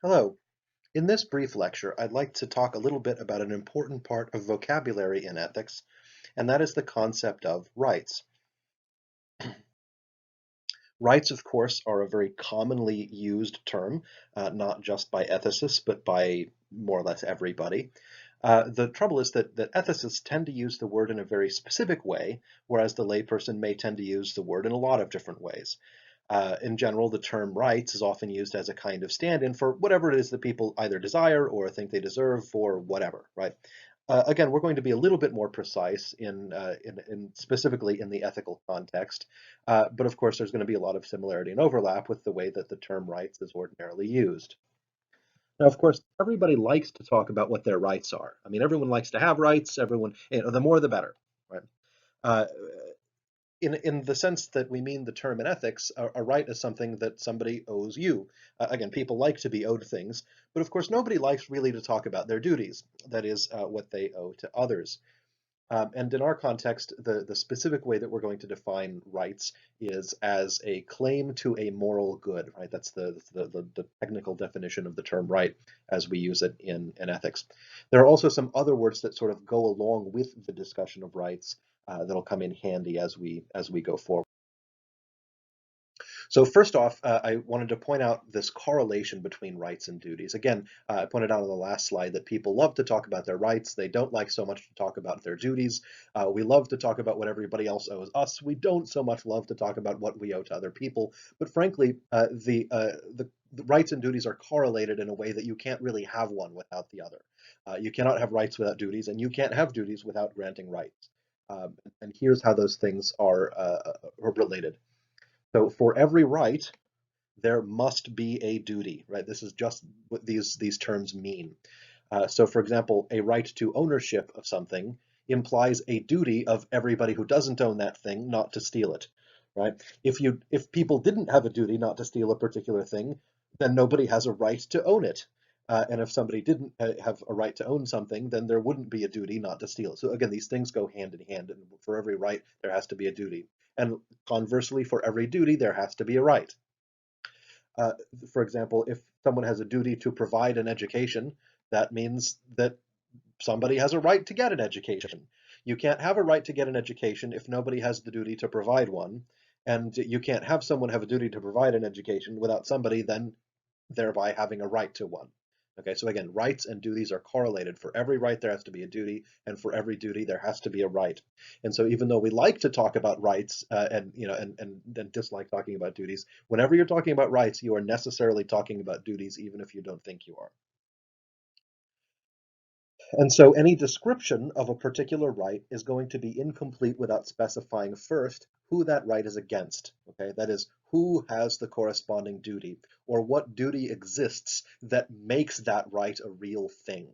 Hello. In this brief lecture, I'd like to talk a little bit about an important part of vocabulary in ethics, and that is the concept of rights. Rights, of course, are a very commonly used term, not just by ethicists, but by more or less everybody. The trouble is that ethicists tend to use the word in a very specific way, whereas the layperson may tend to use the word in a lot of different ways. In general, the term rights is often used as a kind of stand-in for whatever it is that people either desire or think they deserve or whatever, right? Again, we're going to be a little bit more precise in specifically in the ethical context, but of course there's going to be a lot of similarity and overlap with the way that the term rights is ordinarily used. Now, of course, everybody likes to talk about what their rights are. I mean, everyone likes to have rights. Everyone, the more the better, right? Uh, in the sense that we mean the term in ethics, a right is something that somebody owes you. Again, people like to be owed things, but of course, nobody likes really to talk about their duties. That is what they owe to others. And in our context, the specific way that we're going to define rights is as a claim to a moral good, right? That's the technical definition of the term right as we use it in ethics. There are also some other words that sort of go along with the discussion of rights that'll come in handy as we go forward. So first off, I wanted to point out this correlation between rights and duties. Again, I pointed out on the last slide that people love to talk about their rights. They don't like so much to talk about their duties. We love to talk about what everybody else owes us. We don't so much love to talk about what we owe to other people. But frankly, the rights and duties are correlated in a way that you can't really have one without the other. You cannot have rights without duties, and you can't have duties without granting rights. And here's how those things are related. So for every right, there must be a duty, right? This is just what these terms mean. So for example, a right to ownership of something implies a duty of everybody who doesn't own that thing not to steal it, right? If people didn't have a duty not to steal a particular thing, then nobody has a right to own it. And if somebody didn't have a right to own something, then there wouldn't be a duty not to steal. So again, these things go hand in hand, and for every right, there has to be a duty. And conversely, for every duty, there has to be a right. Uh, for example, if someone has a duty to provide an education, that means that somebody has a right to get an education. You can't have a right to get an education if nobody has the duty to provide one, and you can't have someone have a duty to provide an education without somebody then thereby having a right to one. Okay, so again, rights and duties are correlated. For every right, there has to be a duty, and for every duty, there has to be a right. And so, even though we like to talk about rights and dislike talking about duties, whenever you're talking about rights, you are necessarily talking about duties, even if you don't think you are. And so any description of a particular right is going to be incomplete without specifying first who that right is against. Okay, that is, who has the corresponding duty, or what duty exists that makes that right a real thing.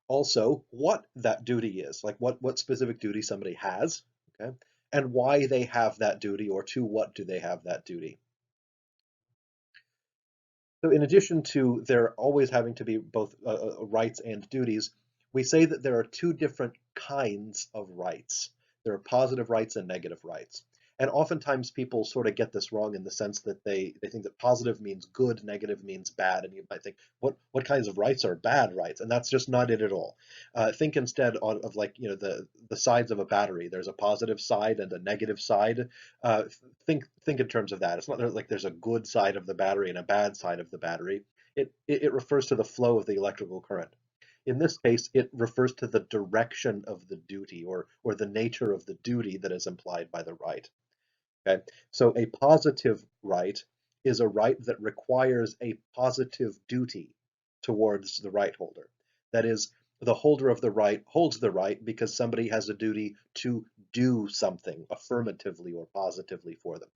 Also, what that duty is, like what specific duty somebody has, okay, and why they have that duty, or to what do they have that duty. So in addition to there always having to be both rights and duties, we say that there are two different kinds of rights. There are positive rights and negative rights. And oftentimes people sort of get this wrong in the sense that they think that positive means good, negative means bad, and you might think, what kinds of rights are bad rights? And that's just not it at all. Think instead of like the sides of a battery. There's a positive side and a negative side. Uh, think in terms of that. It's not like there's a good side of the battery and a bad side of the battery. It refers to the flow of the electrical current. In this case, it refers to the direction of the duty, or the nature of the duty that is implied by the right. Okay, so a positive right is a right that requires a positive duty towards the right holder. That is, the holder of the right holds the right because somebody has a duty to do something affirmatively or positively for them.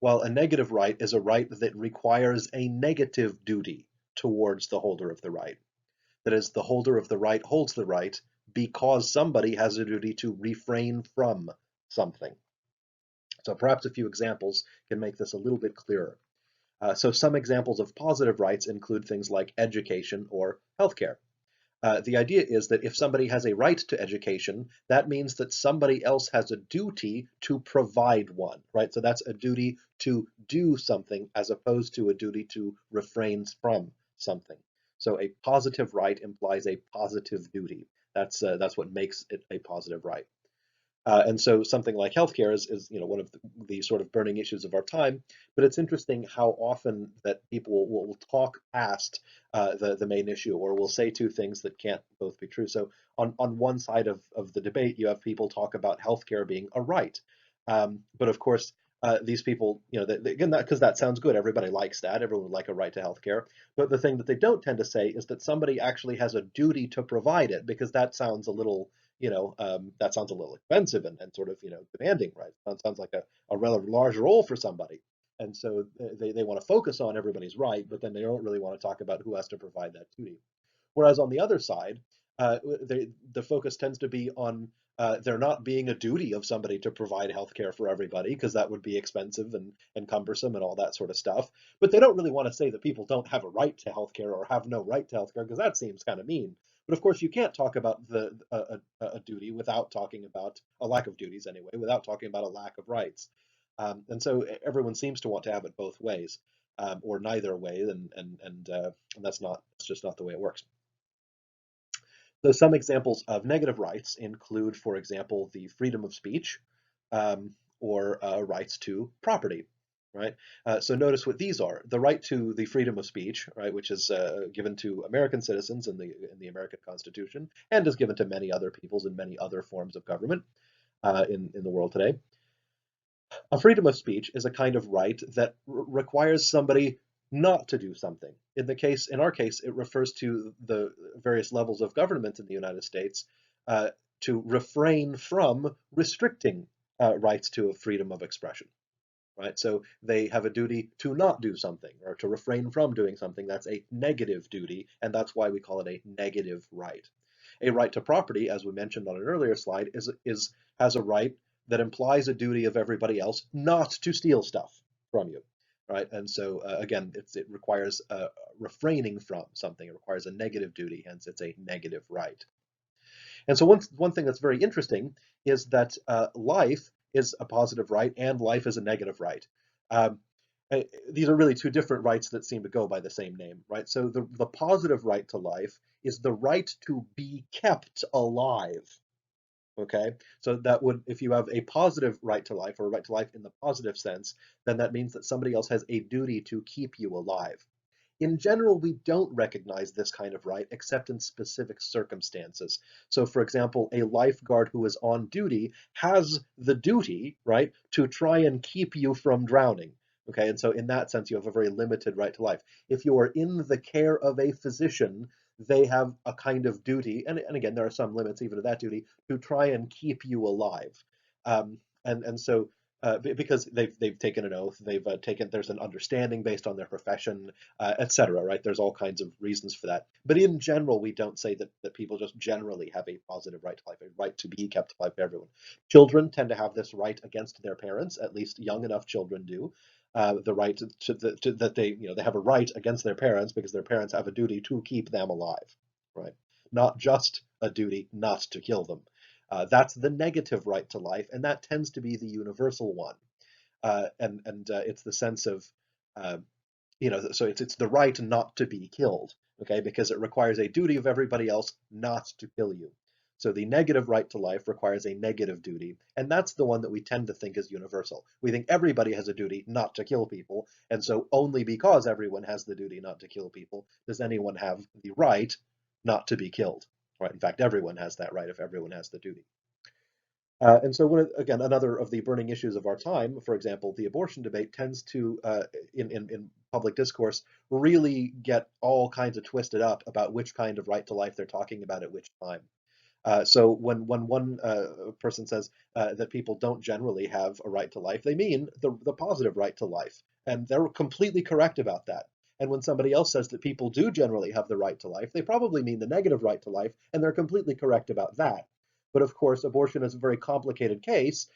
While a negative right is a right that requires a negative duty towards the holder of the right. That is, the holder of the right holds the right because somebody has a duty to refrain from something. So perhaps a few examples can make this a little bit clearer. So some examples of positive rights include things like education or healthcare. The idea is that if somebody has a right to education, that means that somebody else has a duty to provide one, right? So that's a duty to do something as opposed to a duty to refrain from something. So a positive right implies a positive duty. That's what makes it a positive right. And so something like healthcare is one of the sort of burning issues of our time. But it's interesting how often that people will talk past the main issue, or will say two things that can't both be true. So on one side of the debate, you have people talk about healthcare being a right, but of course. These people, again, that because that sounds good. Everybody likes that. Everyone would like a right to healthcare. But the thing that they don't tend to say is that somebody actually has a duty to provide it, because that sounds a little that sounds a little expensive and sort of, demanding, right? That sounds like a rather large role for somebody. And so they want to focus on everybody's right, but then they don't really want to talk about who has to provide that duty. Whereas on the other side, the focus tends to be on there not being a duty of somebody to provide healthcare for everybody, because that would be expensive and cumbersome and all that sort of stuff. But they don't really want to say that people don't have a right to healthcare or have no right to healthcare, because that seems kind of mean. But of course, you can't talk about a duty without talking about a lack of duties anyway, without talking about a lack of rights. And so everyone seems to want to have it both ways, or neither way, and that's just not the way it works. So some examples of negative rights include, for example, the freedom of speech, or rights to property, right? So notice what these are: the right to the freedom of speech, right, which is given to American citizens in the American Constitution, and is given to many other peoples in many other forms of government in the world today. A freedom of speech is a kind of right that requires somebody not to do something. In our case, it refers to the various levels of government in the United States to refrain from restricting rights to a freedom of expression. Right? So they have a duty to not do something, or to refrain from doing something. That's a negative duty, and that's why we call it a negative right. A right to property, as we mentioned on an earlier slide, has a right that implies a duty of everybody else not to steal stuff from you, right? And so again, it requires refraining from something. It requires a negative duty, hence it's a negative right. And so one thing that's very interesting is that life is a positive right and life is a negative right. Um, these are really two different rights that seem to go by the same name, right? So the positive right to life is the right to be kept alive. Okay, so that would, if you have a positive right to life, or a right to life in the positive sense, then that means that somebody else has a duty to keep you alive. In general, we don't recognize this kind of right except in specific circumstances. So, for example, a lifeguard who is on duty has the duty, right, to try and keep you from drowning. Okay, and so in that sense, you have a very limited right to life. If you are in the care of a physician, they have a kind of duty, and again, there are some limits even to that duty, to try and keep you alive. And so because they've taken an oath, there's an understanding based on their profession, etc. Right? There's all kinds of reasons for that. But in general, we don't say that people just generally have a positive right to life, a right to be kept alive for everyone. Children tend to have this right against their parents, at least young enough children do. The right that they have a right against their parents because their parents have a duty to keep them alive, right? Not just a duty not to kill them. That's the negative right to life, and that tends to be the universal one. And it's the sense of uh, so it's the right not to be killed, okay, because it requires a duty of everybody else not to kill you. So the negative right to life requires a negative duty, and that's the one that we tend to think is universal. We think everybody has a duty not to kill people, and so only because everyone has the duty not to kill people does anyone have the right not to be killed. Right? In fact, everyone has that right if everyone has the duty. And so, again, another of the burning issues of our time, for example, the abortion debate tends to, in public discourse, really get all kinds of twisted up about which kind of right to life they're talking about at which time. So when one person says that people don't generally have a right to life, they mean the positive right to life, and they're completely correct about that. And when somebody else says that people do generally have the right to life, they probably mean the negative right to life, and they're completely correct about that. But of course, abortion is a very complicated case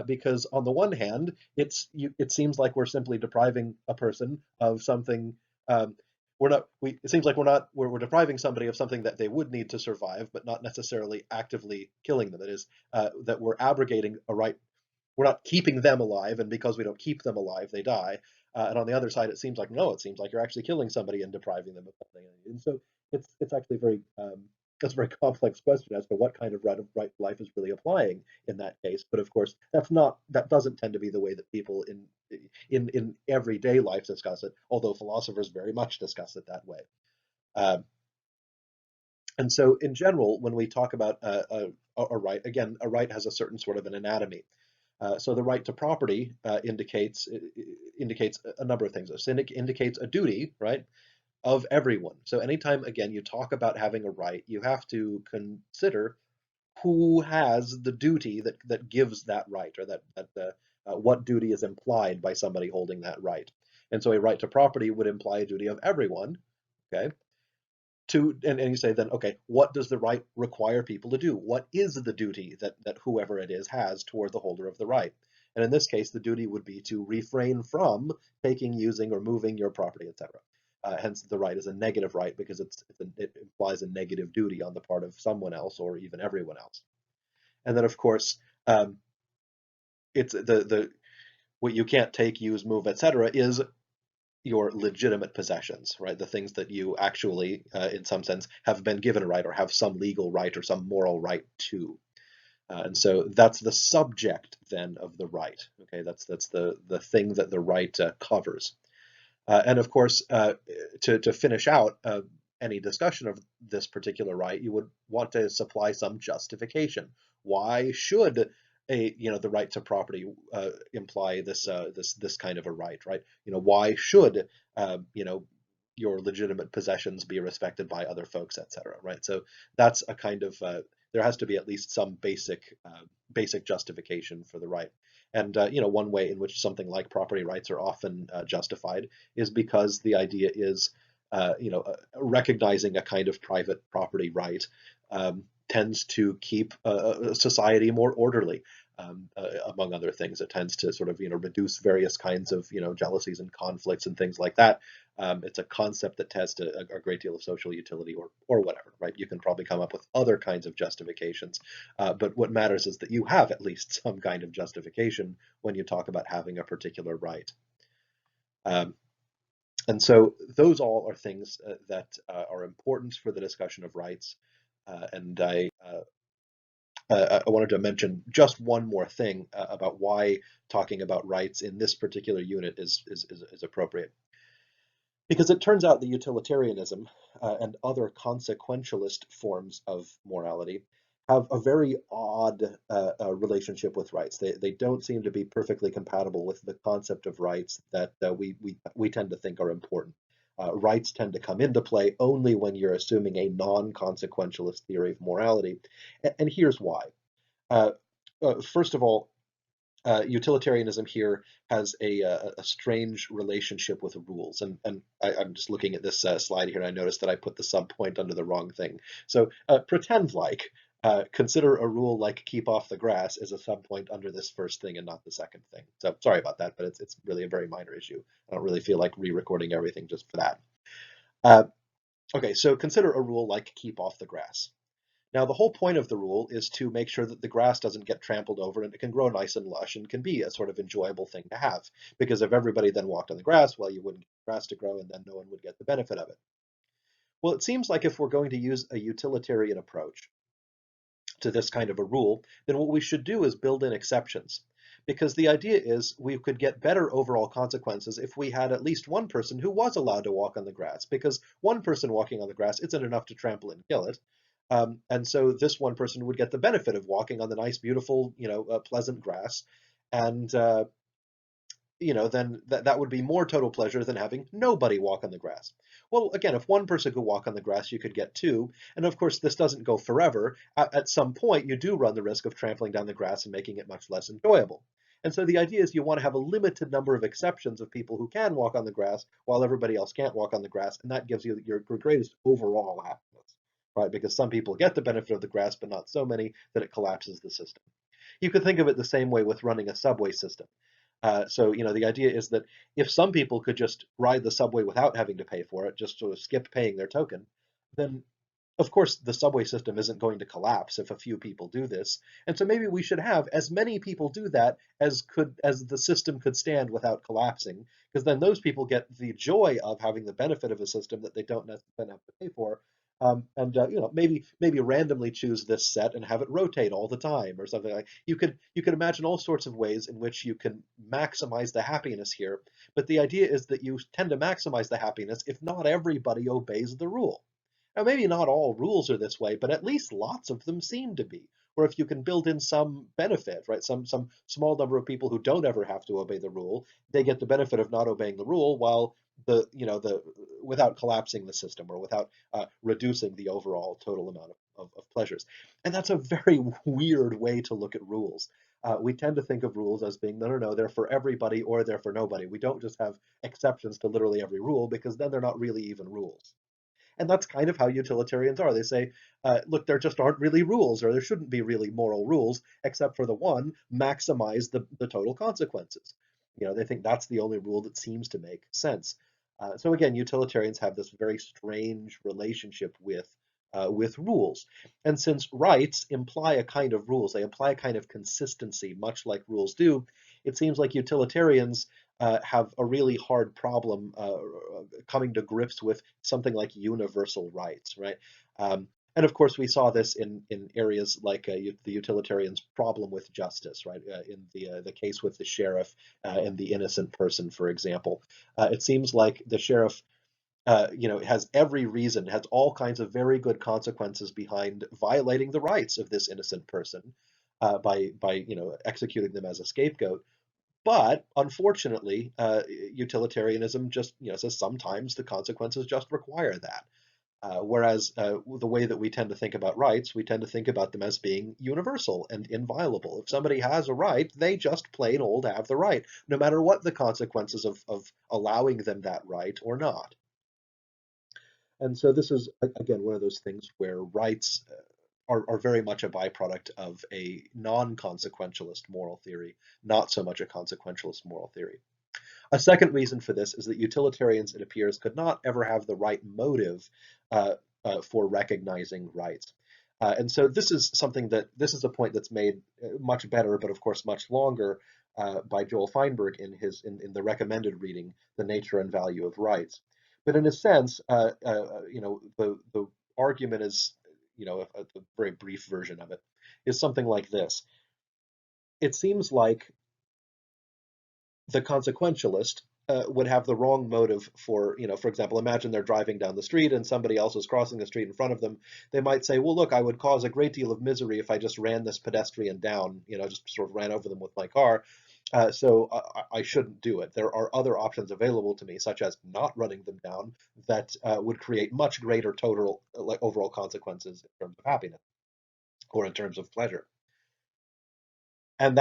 because on the one hand, it seems like we're simply depriving a person of something. We're not. It seems like we're depriving somebody of something that they would need to survive, but not necessarily actively killing them. That is, that we're abrogating a right. We're not keeping them alive, and because we don't keep them alive, they die. And on the other side, it seems like no, it seems like you're actually killing somebody and depriving them of something. And so it's actually very it's a very complex question as to what kind of right to life is really applying in that case. But of course, that doesn't tend to be the way that people in everyday life discuss it. Although philosophers very much discuss it that way. Um, and so, in general, when we talk about a right, again, a right has a certain sort of an anatomy. So the right to property indicates a number of things. It indicates a duty, right, of everyone. So anytime, again, you talk about having a right, you have to consider who has the duty that gives that right, or what duty is implied by somebody holding that right. And so a right to property would imply a duty of everyone. Okay, and you say then, okay, what does the right require people to do? What is the duty that whoever it is has toward the holder of the right? And in this case, the duty would be to refrain from taking, using, or moving your property, etc. Hence, the right is a negative right because it implies a negative duty on the part of someone else or even everyone else. And then, of course, it's the what you can't take, use, move, etc. is your legitimate possessions, right? The things that you actually, in some sense, have been given a right or have some legal right or some moral right to. And so that's the subject then of the right. Okay, that's the thing that the right covers. And of course, to finish out any discussion of this particular right, you would want to supply some justification. Why should the right to property imply this kind of a right, right? Why should your legitimate possessions be respected by other folks, etc. Right? So that's a kind of there has to be at least some basic justification for the right. And one way in which something like property rights are often justified is because the idea is, recognizing a kind of private property right tends to keep society more orderly. Among other things, it tends to sort of reduce various kinds of jealousies and conflicts and things like that. It's a concept that has a great deal of social utility, or whatever, right? You can probably come up with other kinds of justifications, but what matters is that you have at least some kind of justification when you talk about having a particular right. Um, and so those all are things that are important for the discussion of rights. And I wanted to mention just one more thing about why talking about rights in this particular unit is appropriate. Because it turns out that utilitarianism and other consequentialist forms of morality have a very odd relationship with rights. They don't seem to be perfectly compatible with the concept of rights that we tend to think are important. Rights tend to come into play only when you're assuming a non-consequentialist theory of morality. And here's why. Uh, First of all, utilitarianism here has a strange relationship with rules. And I'm just looking at this slide here, and I noticed that I put the sub point under the wrong thing. So pretend like, consider a rule like keep off the grass is a sub point under this first thing and not the second thing. So sorry about that, but it's really a very minor issue. I don't really feel like re-recording everything just for that. Uh, okay, so consider a rule like keep off the grass. Now, the whole point of the rule is to make sure that the grass doesn't get trampled over and it can grow nice and lush and can be a sort of enjoyable thing to have. Because if everybody then walked on the grass, well, you wouldn't get the grass to grow and then no one would get the benefit of it. Well, it seems like if we're going to use a utilitarian approach to this kind of a rule, then what we should do is build in exceptions. Because the idea is we could get better overall consequences if we had at least one person who was allowed to walk on the grass. Because one person walking on the grass isn't enough to trample and kill it. And so this one person would get the benefit of walking on the nice, beautiful, pleasant grass. And, then that would be more total pleasure than having nobody walk on the grass. Well, again, if one person could walk on the grass, you could get two. And of course, this doesn't go forever. At some point, you do run the risk of trampling down the grass and making it much less enjoyable. And so the idea is you want to have a limited number of exceptions of people who can walk on the grass while everybody else can't walk on the grass. And that gives you your greatest overall happiness, right? Because some people get the benefit of the grass, but not so many that it collapses the system. You could think of it the same way with running a subway system. So, the idea is that if some people could just ride the subway without having to pay for it, just sort of skip paying their token, then Of course, the subway system isn't going to collapse if a few people do this, and so maybe we should have as many people do that as the system could stand without collapsing, because then those people get the joy of having the benefit of a system that they don't necessarily have to pay for. And maybe randomly choose this set and have it rotate all the time or something like. You could imagine all sorts of ways in which you can maximize the happiness here, but the idea is that you tend to maximize the happiness if not everybody obeys the rule. Now, maybe not all rules are this way, but at least lots of them seem to be. Or if you can build in some benefit, right? Some small number of people who don't ever have to obey the rule, they get the benefit of not obeying the rule, while the without collapsing the system or without reducing the overall total amount of pleasures. And that's a very weird way to look at rules. We tend to think of rules as being no, they're for everybody or they're for nobody. We don't just have exceptions to literally every rule because then they're not really even rules. And that's kind of how utilitarians are. They say, look, there just aren't really rules, or there shouldn't be really moral rules, except for the one, maximize the total consequences. They think that's the only rule that seems to make sense. So again, utilitarians have this very strange relationship with rules. And since rights imply a kind of rules, they imply a kind of consistency, much like rules do, it seems like utilitarians have a really hard problem coming to grips with something like universal rights, right? And of course, we saw this in areas like the utilitarians' problem with justice, right? In the case with the sheriff and the innocent person, for example, it seems like the sheriff has every reason, has all kinds of very good consequences behind violating the rights of this innocent person by executing them as a scapegoat. But unfortunately, utilitarianism just says sometimes the consequences just require that. Whereas the way that we tend to think about rights, we tend to think about them as being universal and inviolable. If somebody has a right, they just plain old have the right, no matter what the consequences of allowing them that right or not. And so this is, again, one of those things where rights are very much a byproduct of a non-consequentialist moral theory, not so much a consequentialist moral theory. A second reason for this is that utilitarians, it appears, could not ever have the right motive uh, for recognizing rights. And so this is a point that's made much better, but of course much longer, by Joel Feinberg in the recommended reading, The Nature and Value of Rights. But in a sense, the argument is, a very brief version of it, is something like this. It seems like the consequentialist would have the wrong motive for example, imagine they're driving down the street and somebody else is crossing the street in front of them. They might say, well, look, I would cause a great deal of misery if I just ran this pedestrian down, just sort of ran over them with my car. So I shouldn't do it. There are other options available to me, such as not running them down, that would create much greater total, like overall consequences in terms of happiness or in terms of pleasure. And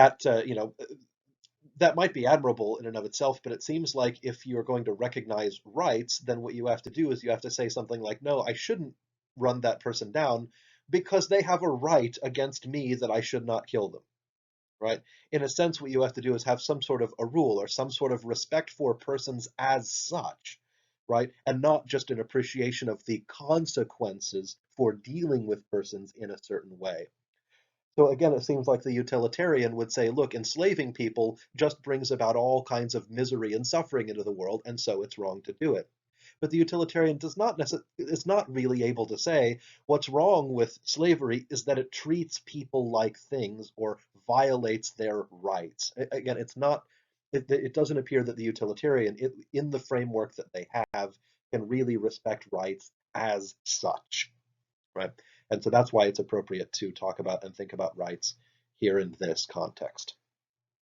that might be admirable in and of itself, but it seems like if you're going to recognize rights, then what you have to do is you have to say something like, no, I shouldn't run that person down because they have a right against me that I should not kill them, right? In a sense, what you have to do is have some sort of a rule or some sort of respect for persons as such, right? And not just an appreciation of the consequences for dealing with persons in a certain way. So again, it seems like the utilitarian would say, look, enslaving people just brings about all kinds of misery and suffering into the world, and so it's wrong to do it. But the utilitarian is not really able to say what's wrong with slavery is that it treats people like things or violates their rights. Again, it's not. It doesn't appear that the utilitarian, in the framework that they have, can really respect rights as such, right? And so that's why it's appropriate to talk about and think about rights here in this context.